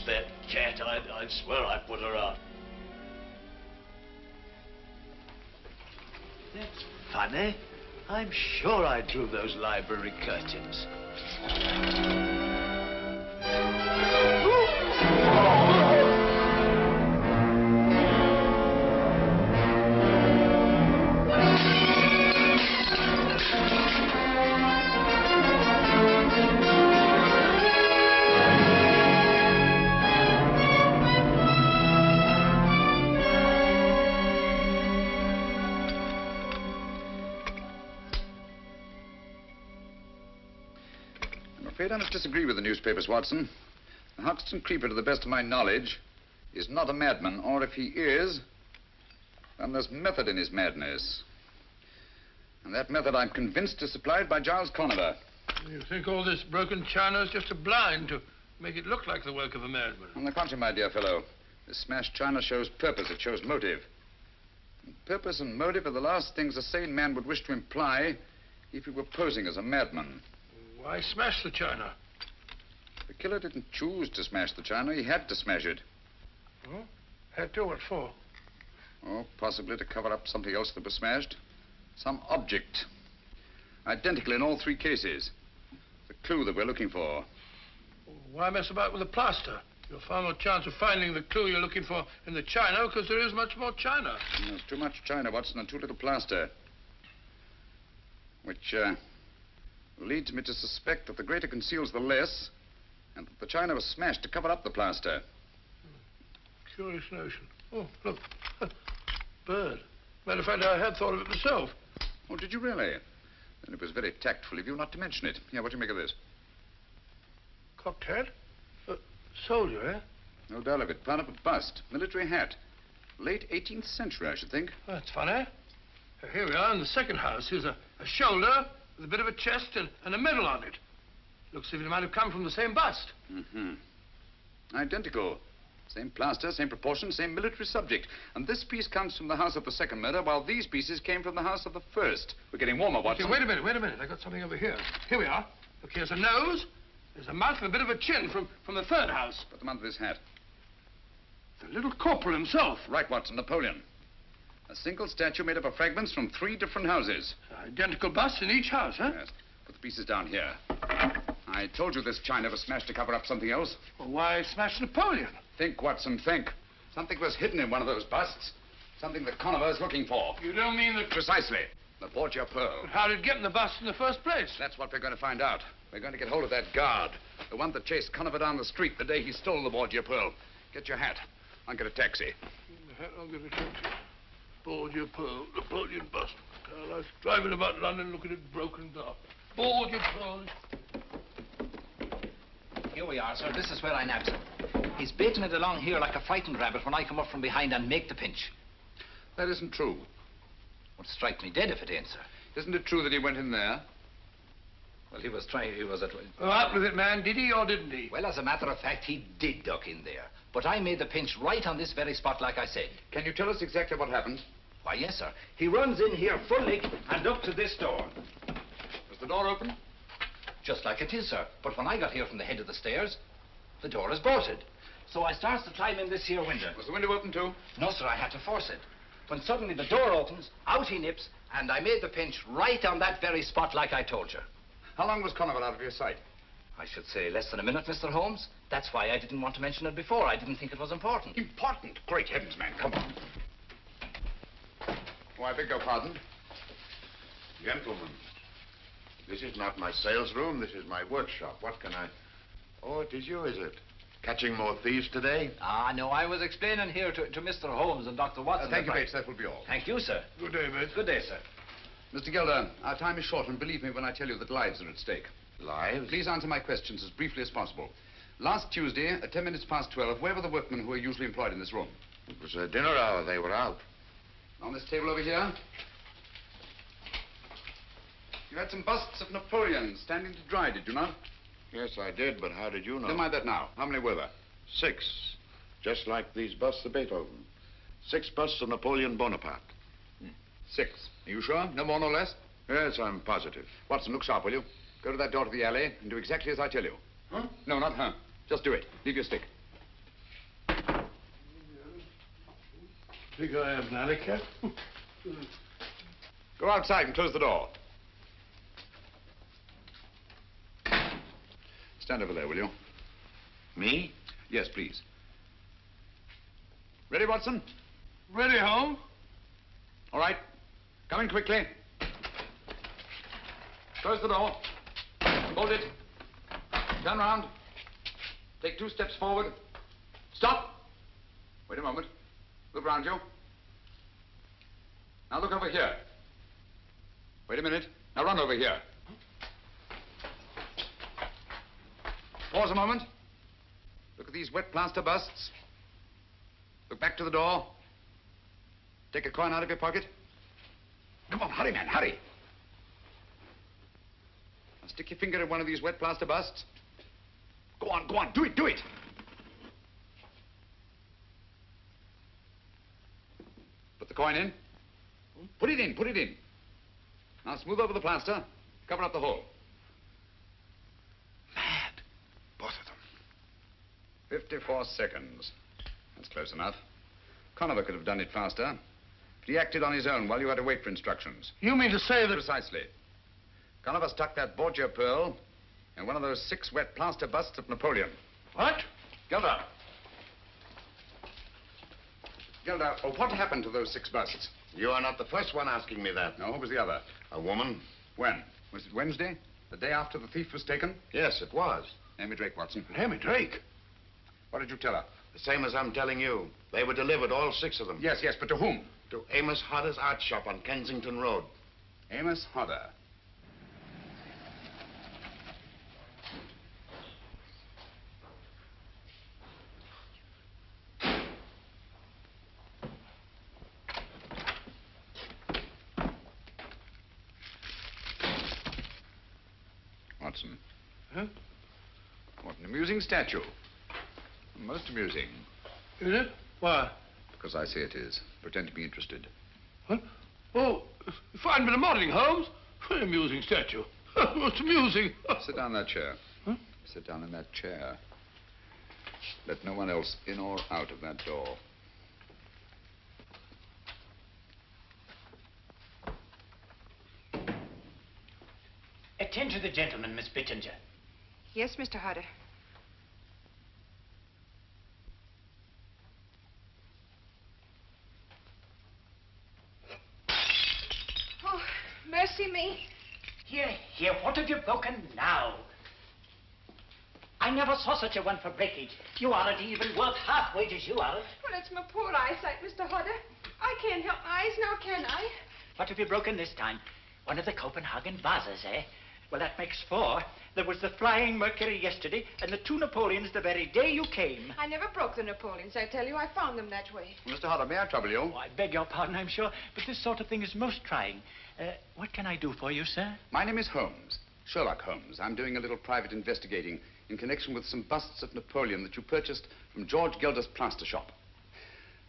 That cat, I'd swear I put her out. That's funny. I'm sure I drew those library curtains. I must disagree with the newspapers, Watson. The Hoxton Creeper, to the best of my knowledge, is not a madman, or if he is, then there's method in his madness. And that method, I'm convinced, is supplied by Giles Conover. You think all this broken china is just a blind to make it look like the work of a madman? On the contrary, my dear fellow, this smashed china shows purpose, it shows motive. And purpose and motive are the last things a sane man would wish to imply if he were posing as a madman. Why smash the china? The killer didn't choose to smash the china. He had to smash it. Oh? Had to? What for? Oh, possibly to cover up something else that was smashed. Some object. Identical in all three cases. The clue that we're looking for. Why mess about with the plaster? You'll find more chance of finding the clue you're looking for in the china because there is much more china. There's too much china, Watson, and too little plaster. Which, leads me to suspect that the greater conceals the less, and that the china was smashed to cover up the plaster. Curious notion. Oh, look. Bird. Matter of fact, I had thought of it myself. Oh, did you really? Then it was very tactful of you not to mention it. Here, what do you make of this? Cocked hat? Soldier, eh? No doubt of it. Part of a bust. Military hat. Late 18th century, I should think. That's funny. Here we are in the second house. Here's a shoulder with a bit of a chest and a medal on it. Looks as if it might have come from the same bust. Mm-hmm. Identical. Same plaster, same proportion, same military subject. And this piece comes from the house of the second murder, while these pieces came from the house of the first. We're getting warmer, Watson. Okay, wait a minute. I got something over here. Here we are. Look, here's a nose. There's a mouth and a bit of a chin from the third house. Put them under this hat. The little corporal himself. Right, Watson, Napoleon. A single statue made up of fragments from 3 different houses. Identical busts in each house, huh? Yes. Put the pieces down here. I told you this China was smashed to cover up something else. Well, why smash Napoleon? Think, Watson, think. Something was hidden in one of those busts. Something that Conover is looking for. You don't mean that... Precisely. The Borgia pearl. How did it get in the bust in the first place? That's what we're going to find out. We're going to get hold of that guard. The one that chased Conover down the street the day he stole the Borgia pearl. Get your hat. I'll get a taxi. I'll get a taxi. Borgia pearl, Napoleon bust. I like driving about London looking at broken glass. Borgia pearl. Here we are, sir. This is where I nabbed him. He's baiting it along here like a frightened rabbit when I come up from behind and make the pinch. That isn't true. Would strike me dead if it ain't, sir. Isn't it true that he went in there? Well, he was at... Out with it, man. Did he or didn't he? Well, as a matter of fact, he did duck in there. But I made the pinch right on this very spot, like I said. Can you tell us exactly what happened? Why, yes, sir. He runs in here full lick and up to this door. Was the door open? Just like it is, sir. But when I got here from the head of the stairs, the door is bolted. So I starts to climb in this here window. Was the window open too? No, sir, I had to force it. When suddenly the door opens, out he nips, and I made the pinch right on that very spot like I told you. How long was Conover out of your sight? I should say less than a minute, Mr. Holmes. That's why I didn't want to mention it before. I didn't think it was important. Important? Great heavens, man. Come on. Oh, I beg your pardon. Gentlemen, this is not my sales room. This is my workshop. What can I... Oh, it is you, is it? Catching more thieves today? Ah, no, I was explaining here to Mr. Holmes and Dr. Watson. Thank you, Bates. That will be all. Thank you, sir. Good day, Bates. Good day, sir. Mr. Gilder, our time is short, and believe me when I tell you that lives are at stake. Lives? Please answer my questions as briefly as possible. Last Tuesday, at 10 minutes past 12, where were the workmen who are usually employed in this room? It was a dinner hour. They were out. On this table over here? You had some busts of Napoleon standing to dry, did you not? Yes, I did, but how did you know? Never mind that now. How many were there? 6. Just like these busts of Beethoven. 6 busts of Napoleon Bonaparte. 6. Are you sure? No more, no less? Yes, I'm positive. Watson, look sharp, will you? Go to that door to the alley and do exactly as I tell you. Huh? No, not huh. Just do it. Leave your stick. Think I am an alley cat? Go outside and close the door. Stand over there, will you? Me? Yes, please. Ready, Watson? Ready, Holmes? All right. Come in quickly. Close the door. Hold it. Turn round. Take 2 steps forward. Stop. Wait a moment. Look round you. Now look over here. Wait a minute. Now run over here. Pause a moment. Look at these wet plaster busts. Look back to the door. Take a coin out of your pocket. Come on, hurry, man, hurry. Now stick your finger in one of these wet plaster busts. Go on, do it, do it. Put the coin in. Put it in, put it in. Now smooth over the plaster. Cover up the hole. Mad. Both of them. 54 seconds. That's close enough. Conover could have done it faster. But he acted on his own while you had to wait for instructions. You mean to say that... Precisely. Conover stuck that Borgia pearl in one of those 6 wet plaster busts of Napoleon. What? Gilder. Gilder, oh, what happened to those 6 busts? You are not the first one asking me that. No, who was the other? A woman. When? Was it Wednesday? The day after the thief was taken? Yes, it was. Amy Drake, Watson. Amy Drake? What did you tell her? The same as I'm telling you. They were delivered, all 6 of them. Yes, but to whom? To Amos Hodder's art shop on Kensington Road. Amos Hodder. Watson. Huh? What an amusing statue. Most amusing. Is it? Why? Because I say it is. Pretend to be interested. What? Oh, fine bit of modeling, Holmes. Very amusing statue. Most amusing. Sit down in that chair. Huh? Sit down in that chair. Let no one else in or out of that door. attend to the gentleman, Miss Bittinger. Yes, Mr. Hodder. Oh, mercy me. Here, here, what have you broken now? I never saw such a one for breakage. You aren't even worth half wages, you aren't. Well, it's my poor eyesight, Mr. Hodder. I can't help my eyes now, can I? What have you broken this time? One of the Copenhagen vases, eh? Well, that makes 4. There was the Flying Mercury yesterday, and the 2 Napoleons the very day you came. I never broke the Napoleons, I tell you. I found them that way. Mr. Hodder, may I trouble you? Oh, I beg your pardon, I'm sure, but this sort of thing is most trying. What can I do for you, sir? My name is Holmes, Sherlok Holmes. I'm doing a little private investigating in connection with some busts of Napoleon that you purchased from George Gelder's plaster shop.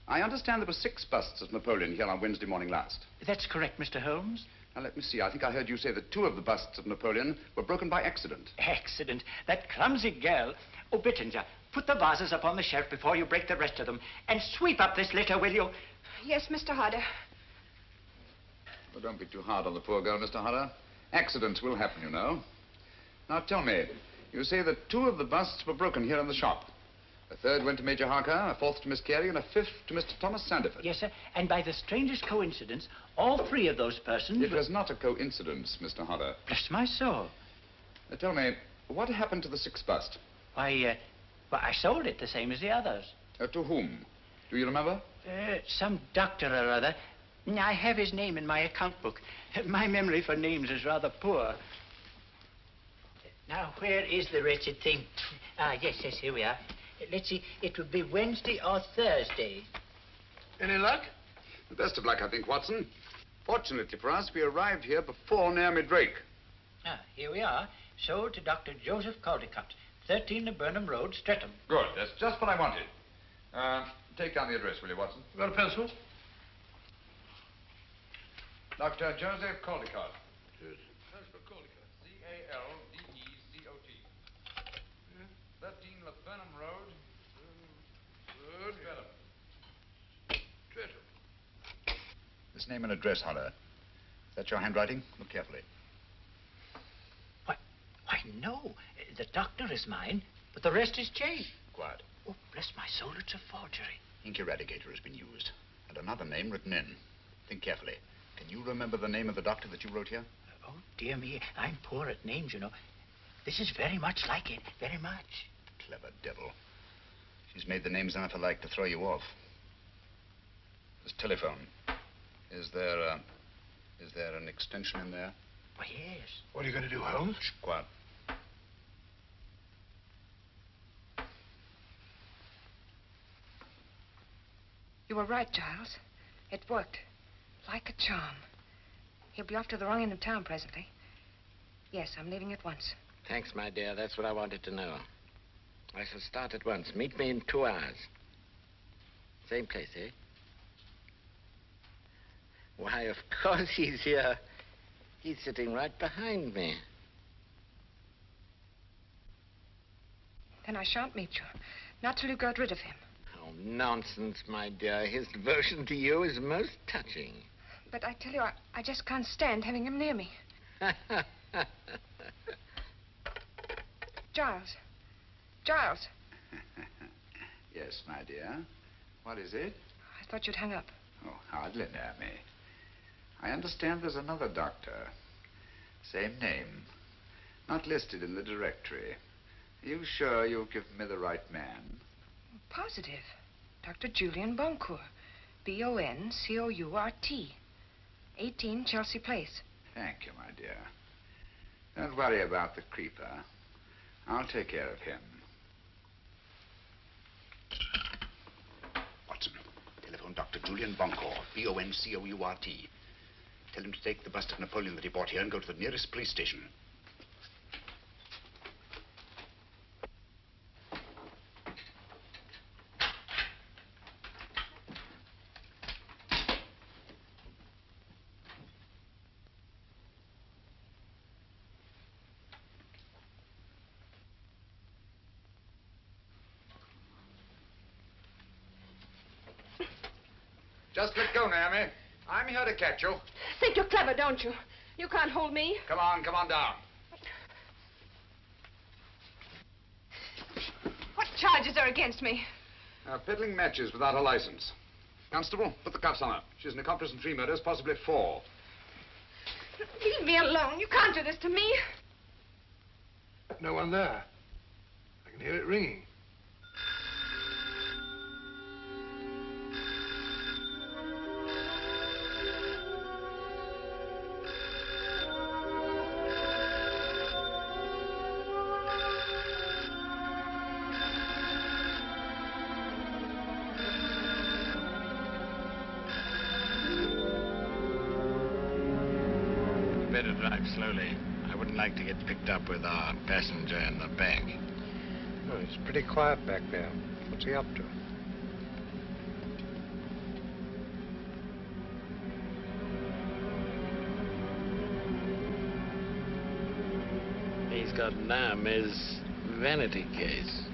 I understand there were 6 busts of Napoleon here on Wednesday morning last. That's correct, Mr. Holmes. Now, let me see. I think I heard you say that 2 of the busts of Napoleon were broken by accident. Accident? That clumsy girl. Oh, Bittinger, put the vases up on the shelf before you break the rest of them. And sweep up this litter, will you? Yes, Mr. Hodder. Well, don't be too hard on the poor girl, Mr. Hodder. Accidents will happen, you know. Now, tell me, you say that 2 of the busts were broken here in the shop. A 3rd went to Major Harker, a 4th to Miss Carey, and a 5th to Mr. Thomas Sandiford. Yes, sir. And by the strangest coincidence, all 3 of those persons... It was not a coincidence, Mr. Hodder. Bless my soul. Tell me, what happened to the 6th bust? Why, I sold it the same as the others. To whom? Do you remember? Some doctor or other. I have his name in my account book. My memory for names is rather poor. Now, where is the wretched thing? Yes, here we are. Let's see, it would be Wednesday or Thursday. Any luck? The best of luck, I think, Watson. Fortunately for us, we arrived here before Naomi Drake. Here we are. Sold to Dr. Joseph Caldecott, 13 the Burnham Road, Streatham. Good. That's just what I wanted. Take down the address, will you, Watson? Got a pencil? Dr. Joseph Caldecott. Joseph Caldecott. C-A-L-D-E-C-O-T. 13 Burnham Road. Good. Streatham. This name and address, Hodder. Is that your handwriting? Look carefully. Why, no. The doctor is mine, but the rest is changed. Quiet. Oh, bless my soul, it's a forgery. Ink eradicator has been used, and another name written in. Think carefully. Can you remember the name of the doctor that you wrote here? Oh, dear me, I'm poor at names, you know. This is very much like it, very much. Clever devil. She's made the names enough alike to throw you off. This telephone. Is there an extension in there? Why, yes. What are you going to do, Holmes? Shh, quiet. You were right, Giles. It worked. Like a charm. He'll be off to the wrong end of town presently. Yes, I'm leaving at once. Thanks, my dear. That's what I wanted to know. I shall start at once. Meet me in 2 hours. Same place, eh? Why, of course he's here. He's sitting right behind me. Then I shan't meet you. Not till you got rid of him. Oh, nonsense, my dear. His devotion to you is most touching. But I tell you, I just can't stand having him near me. Giles. Giles. Yes, my dear. What is it? I thought you'd hung up. Oh, hardly, Naomi. I understand there's another doctor. Same name. Not listed in the directory. Are you sure you've given me the right man? Positive. Dr. Julian Boncourt. B-O-N-C-O-U-R-T. 18 Chelsea Place. Thank you, my dear. Don't worry about the creeper. I'll take care of him. Watson, telephone Dr. Julian Boncourt, B-O-N-C-O-U-R-T. Tell him to take the bust of Napoleon that he bought here and go to the nearest police station. Just let go, Naomi. I'm here to catch you. Think you're clever, don't you? You can't hold me. Come on down. charges are against me? Peddling matches without a license. Constable, put the cuffs on her. She's an accomplice in 3 murders, possibly 4. Leave me alone. You can't do this to me. No one there. I can hear it ringing. Better drive slowly. I wouldn't like to get picked up with our passenger in the back. Oh, it's pretty quiet back there. What's he up to? He's got Nam his vanity case.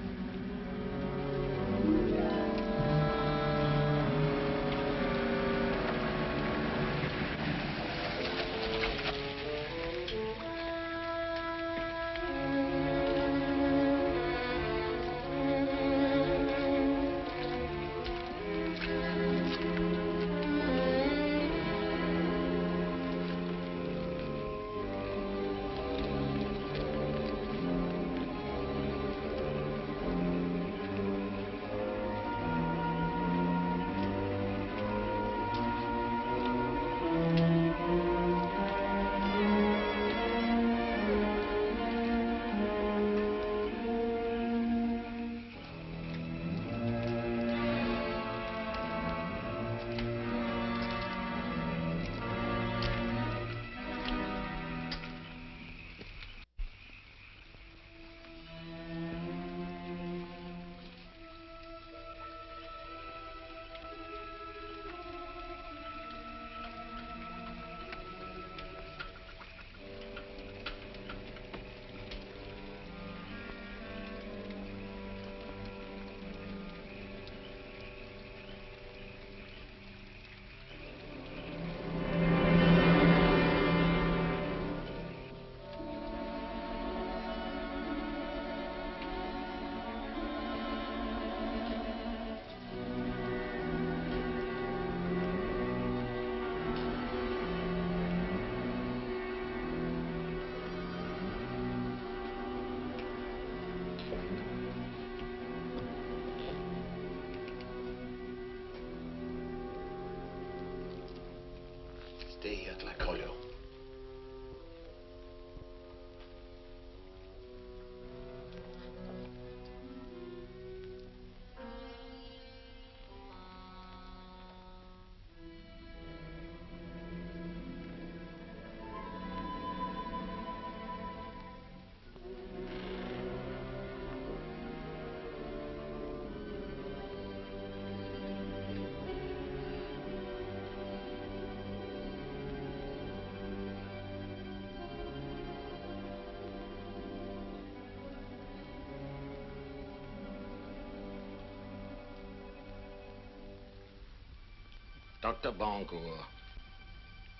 Dr. Boncourt.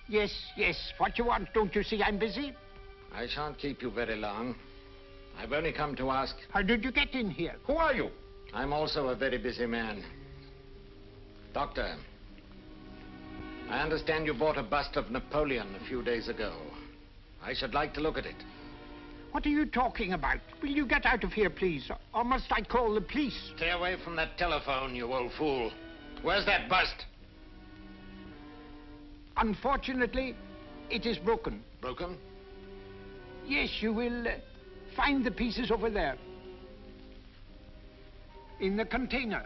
Yes, yes. What you want? Don't you see I'm busy? I shan't keep you very long. I've only come to ask... How did you get in here? Who are you? I'm also a very busy man. Doctor, I understand you bought a bust of Napoleon a few days ago. I should like to look at it. What are you talking about? Will you get out of here, please? Or must I call the police? Stay away from that telephone, you old fool. Where's that bust? Unfortunately, it is broken. Broken? Yes, you will find the pieces over there. In the container.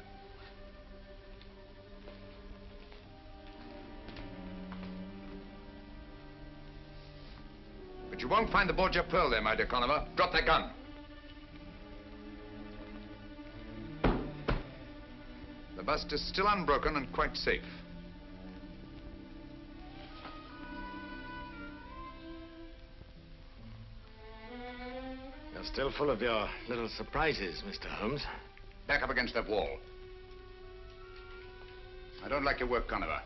But you won't find the Borgia pearl there, my dear Conover. Drop that gun. The bust is still unbroken and quite safe. You're still full of your little surprises, Mr. Holmes. Back up against that wall. I don't like your work, Conover.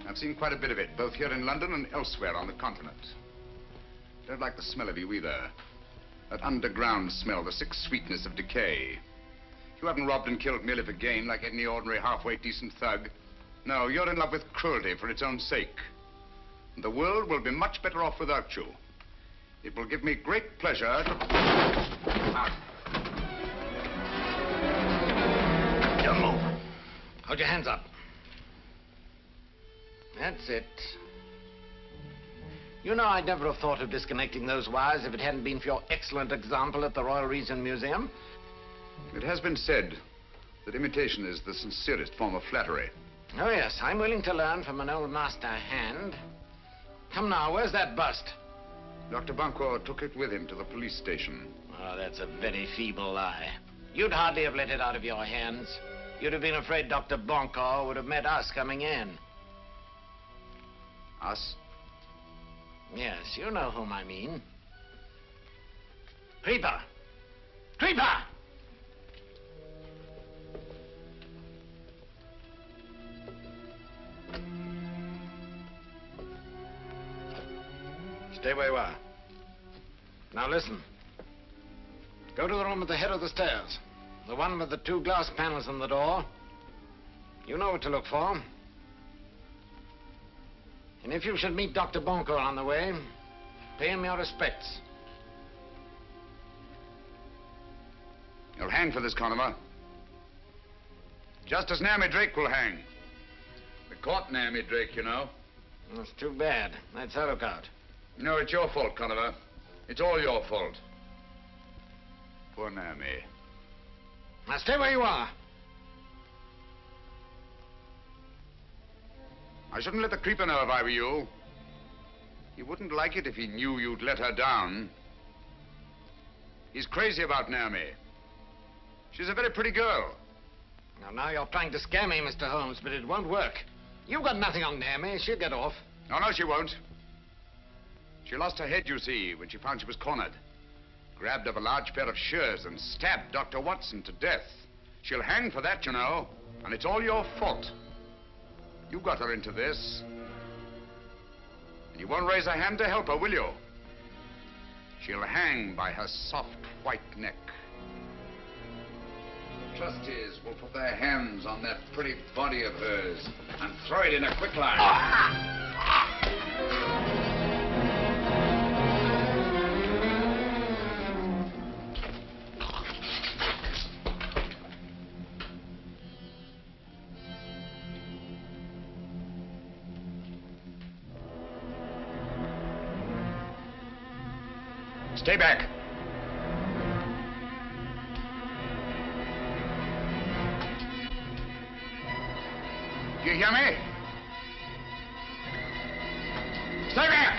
I've seen quite a bit of it, both here in London and elsewhere on the continent. Don't like the smell of you either. That underground smell, the sick sweetness of decay. You haven't robbed and killed merely for gain like any ordinary halfway decent thug. No, you're in love with cruelty for its own sake. And the world will be much better off without you. It will give me great pleasure to... Don't move. Hold your hands up. That's it. You know, I'd never have thought of disconnecting those wires if it hadn't been for your excellent example at the Royal Reason Museum. It has been said that imitation is the sincerest form of flattery. Oh, yes, I'm willing to learn from an old master hand. Come now, where's that bust? Dr. Bunko took it with him to the police station. Oh, that's a very feeble lie. You'd hardly have let it out of your hands. You'd have been afraid Dr. Bunko would have met us coming in. Us? Yes, you know whom I mean. Creeper! Creeper! Stay where you are. Now listen. Go to the room at the head of the stairs. The one with the 2 glass panels on the door. You know what to look for. And if you should meet Dr. Bunko on the way, pay him your respects. You'll hang for this, Conover. Just as Naomi Drake will hang. We caught Naomi Drake, you know. That's too bad. That's her lookout. No, it's your fault, Conover. It's all your fault. Poor Naomi. Now stay where you are. I shouldn't let the creeper know if I were you. He wouldn't like it if he knew you'd let her down. He's crazy about Naomi. She's a very pretty girl. Now you're trying to scare me, Mr. Holmes, but it won't work. You've got nothing on Naomi. She'll get off. No, she won't. She lost her head, you see, when she found she was cornered. Grabbed up a large pair of shears and stabbed Dr. Watson to death. She'll hang for that, you know, and it's all your fault. You got her into this. And you won't raise a hand to help her, will you? She'll hang by her soft white neck. The trustees will put their hands on that pretty body of hers and throw it in a quicklime. Stay back. Do you hear me? Stay back!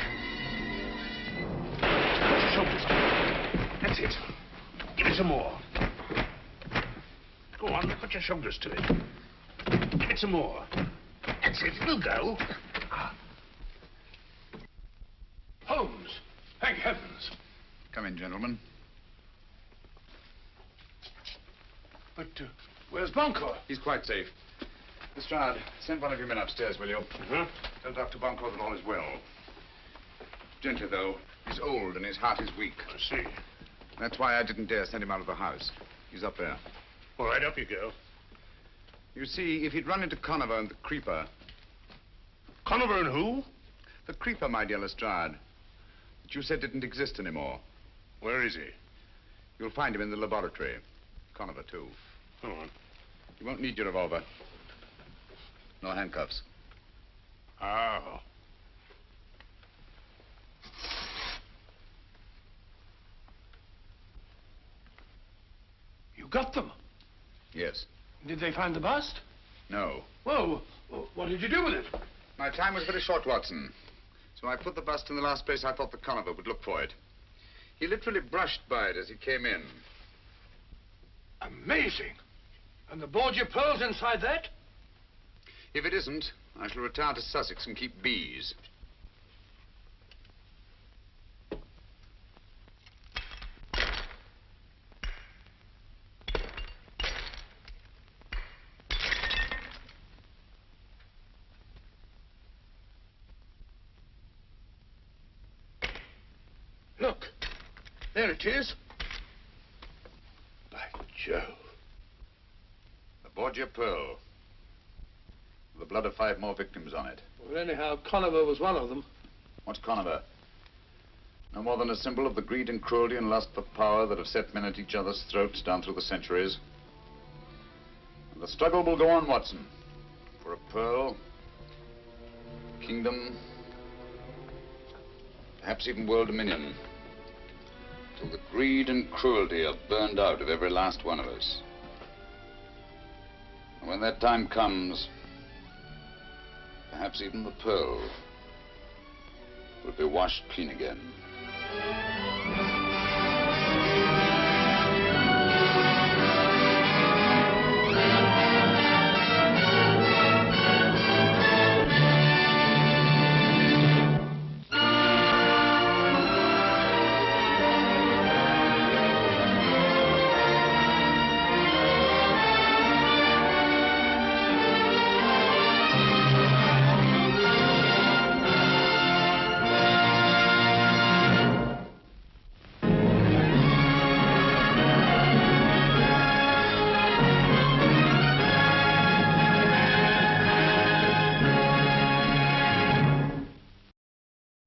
Shoulders. That's it. Give it some more. Go on, put your shoulders to it. Give it some more. That's it, it'll go. Holmes, thank heavens. Come in, gentlemen. But where's Bunko? He's quite safe. Lestrade, send one of your men upstairs, will you? Tell Dr. Bunko that all is well. Gently, though. He's old and his heart is weak. I see. That's why I didn't dare send him out of the house. He's up there. All right, up you go. You see, if he'd run into Conover and the Creeper... Conover and who? The Creeper, my dear Lestrade. That you said didn't exist anymore. Where is he? You'll find him in the laboratory. Conover, too. Go on. You won't need your revolver. No handcuffs. Oh. You got them? Yes. Did they find the bust? No. Well, what did you do with it? My time was very short, Watson. So I put the bust in the last place I thought the Conover would look for it. He literally brushed by it as he came in. Amazing. And the Borgia pearls inside that? If it isn't, I shall retire to Sussex and keep bees. Look. There it is. By Jove. Aboard your pearl. The blood of 5 more victims on it. Well, anyhow, Conover was one of them. What's Conover? No more than a symbol of the greed and cruelty and lust for power that have set men at each other's throats down through the centuries. And the struggle will go on, Watson. For a pearl, kingdom, perhaps even world dominion. Till the greed and cruelty are burned out of every last one of us. And when that time comes, perhaps even the pearl will be washed clean again.